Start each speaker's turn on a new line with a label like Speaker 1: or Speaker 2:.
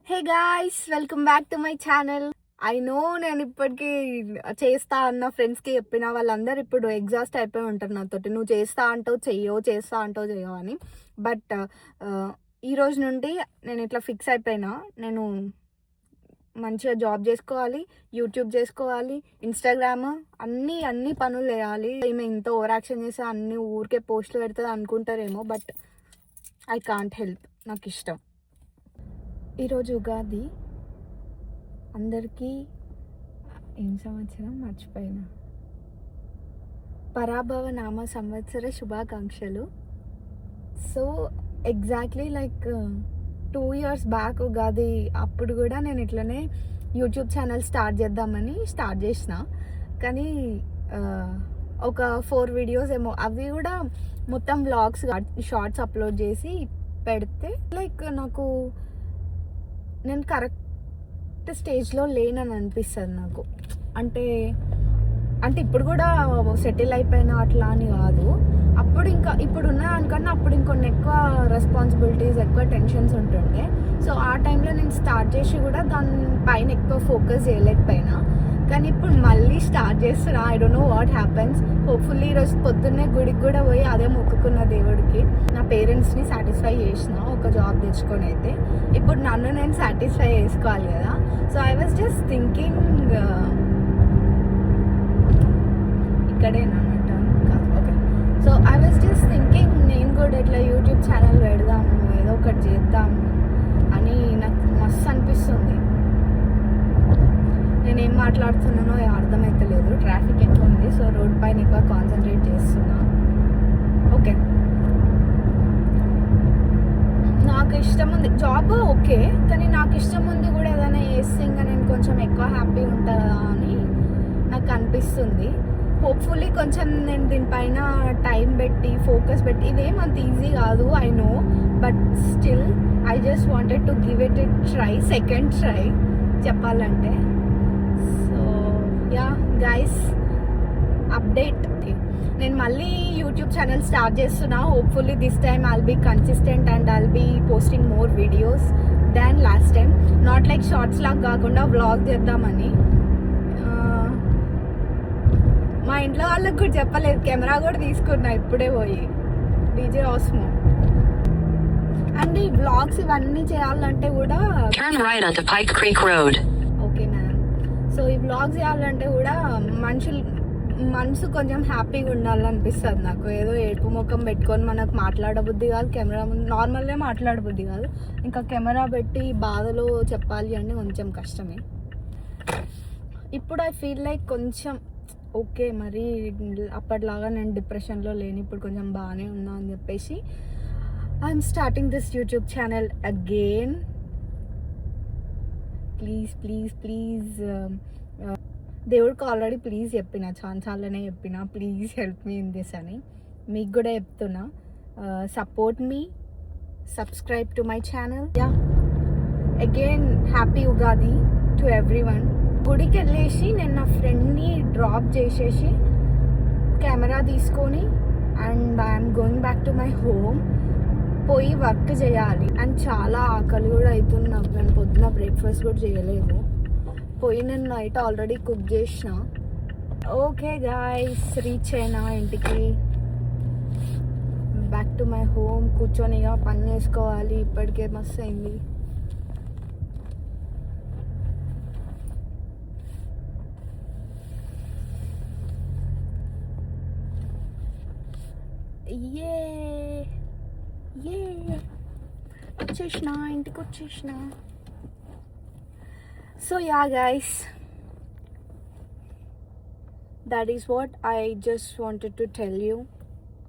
Speaker 1: Hey guys, welcome back to my channel. I know నేను ఇప్పటికీ చేస్తా అన్న ఫ్రెండ్స్కి చెప్పిన వాళ్ళందరూ ఇప్పుడు ఎగ్జాస్ట్ అయిపోయి ఉంటారు నాతోటి. నువ్వు చేస్తా అంటావు చెయ్యవు, చేస్తా అంటావు చెయ్యవు అని. బట్ ఈ రోజు నుండి నేను ఇట్లా ఫిక్స్ అయిపోయినా. నేను మంచిగా జాబ్ చేసుకోవాలి, యూట్యూబ్ చేసుకోవాలి, ఇన్స్టాగ్రామ్ అన్ని పనులు చేయాలి. ఈమె ఇంత ఓవర్ యాక్షన్ చేస్తే అన్ని ఊరికే పోస్టులు పెడుతుంది అనుకుంటారేమో, బట్ ఐ కాంట్ హెల్ప్. నాకు ఇష్టం. ఈరోజు ఉగాది. అందరికీ ఏం సంవత్సరం మర్చిపోయినా. పరాభవ నామ సంవత్సర శుభాకాంక్షలు. So exactly like 2 years back Ugadi అప్పుడు కూడా నేను ఇట్లనే యూట్యూబ్ ఛానల్ స్టార్ట్ చేద్దామని స్టార్ట్ చేసిన. కానీ ఒక 4 videos ఏమో, అవి కూడా మొత్తం వ్లాగ్స్ షార్ట్స్ అప్లోడ్ చేసి పెడితే లైక్ నాకు నేను కరెక్ట్ స్టేజ్లో లేనని అనిపిస్తుంది నాకు. అంటే ఇప్పుడు కూడా సెటిల్ అయిపోయినా అట్లా అని కాదు. అప్పుడు ఇంకా ఇప్పుడు ఉన్న దానికన్నా అప్పుడు ఇంకొన్ని ఎక్కువ రెస్పాన్సిబిలిటీస్, ఎక్కువ టెన్షన్స్ ఉంటుండే. సో ఆ టైంలో నేను స్టార్ట్ చేసి కూడా దానిపైన ఎక్కువ ఫోకస్ చేయలేకపోయినా. కానీ ఇప్పుడు మళ్ళీ స్టార్ట్ చేస్తున్నా. I don't know what happens. Hopefully ఈరోజు పొద్దున్నే గుడికి కూడా పోయి అదే మొక్కుకున్న దేవుడికి. నా పేరెంట్స్ని సాటిస్ఫై చేసిన ఒక జాబ్ తెచ్చుకొని. అయితే ఇప్పుడు నన్ను నేను సాటిస్ఫై చేసుకోవాలి కదా. So I was just thinking, ఇక్కడేనా okay. So I was just thinking నేను కూడా ఇట్లా యూట్యూబ్ ఛానల్ పెడదాము, ఏదో ఒకటి చేద్దాము అని నాకు మస్తు అనిపిస్తుంది. నేనేం మాట్లాడుతున్నానో అర్థమవుతలేదు. ట్రాఫిక్ ఎక్కువ ఉంది, సో రోడ్ పైన ఎక్కువ కాన్సన్ట్రేట్ చేస్తున్నా. ఓకే, నాకు ఇష్టం ఉంది జాబ్, ఓకే. కానీ నాకు ఇష్టం ఉంది కూడా ఏదైనా చేస్తే ఇంకా నేను కొంచెం ఎక్కువ హ్యాపీ ఉంటుందా అని నాకు అనిపిస్తుంది. హోప్ఫుల్లీ కొంచెం నేను దీనిపైన టైం పెట్టి ఫోకస్ పెట్టి, ఇదేం అంత ఈజీ కాదు I know, but still I just wanted to give it try, second try చెప్పాలంటే. So yeah guys, update. నేను మళ్ళీ యూట్యూబ్ ఛానల్ స్టార్ట్ చేస్తున్నా. Hopefully this time I'll be consistent and I'll be posting more videos than last time. Not like shorts లాగా కాకుండా vlog చేద్దామని. మా ఇంట్లో వాళ్ళకి కూడా చెప్పలేదు, కెమెరా కూడా తీసుకున్నా ఇప్పుడే పోయి, డీజే ఆస్మో. అండ్ ఈ వ్లాగ్స్ ఇవన్నీ చేయాలంటే కూడా ఓకే మ్యామ్. సో ఈ వ్లాగ్స్ చేయాలంటే కూడా మనసు కొంచెం హ్యాపీగా ఉండాలనిపిస్తుంది నాకు. ఏదో ఏడుపు ముఖం పెట్టుకొని మనకు మాట్లాడబుద్ధి కాదు, కెమెరా ముందు నార్మల్గా మాట్లాడబుద్ధి కాదు. ఇంకా కెమెరా పెట్టి బాధలో చెప్పాలి అంటే కొంచెం కష్టమే. ఇప్పుడు ఐ ఫీల్ లైక్ కొంచెం ఓకే, మరి అప్పటిలాగా నేను డిప్రెషన్లో లేని, ఇప్పుడు కొంచెం బాగానే ఉన్నా అని చెప్పేసి I'm starting this YouTube channel again. Please please please, దేవుడికి ఆల్రెడీ ప్లీజ్ చెప్పిన, చాలానే చెప్పిన, please help me in this అని. మీకు కూడా చెప్తున్నా, support me, subscribe to my channel. Yeah, again happy Ugadi to everyone. గుడికి వెళ్ళేసి నేను నా ఫ్రెండ్ని డ్రాప్ చేసేసి కెమెరా తీసుకొని and I'm going back to my home. పోయి వర్క్ చేయాలి. అండ్ చాలా ఆకలి కూడా అవుతుంది నాకు. నేను పొద్దున బ్రేక్ఫాస్ట్ కూడా చేయలేదు. పోయి నేను నైట్ ఆల్రెడీ కుక్ చేసిన. ఓకే గాయ్స్, రీచ్ అయినా ఇంటికి. Back to my home. కూర్చొని ఇక పని చేసుకోవాలి. ఇప్పటికే మస్తు అయింది. వచ్చేసిన, ఇంటికి వచ్చేసిన. So yeah guys, that is what I just wanted to tell you.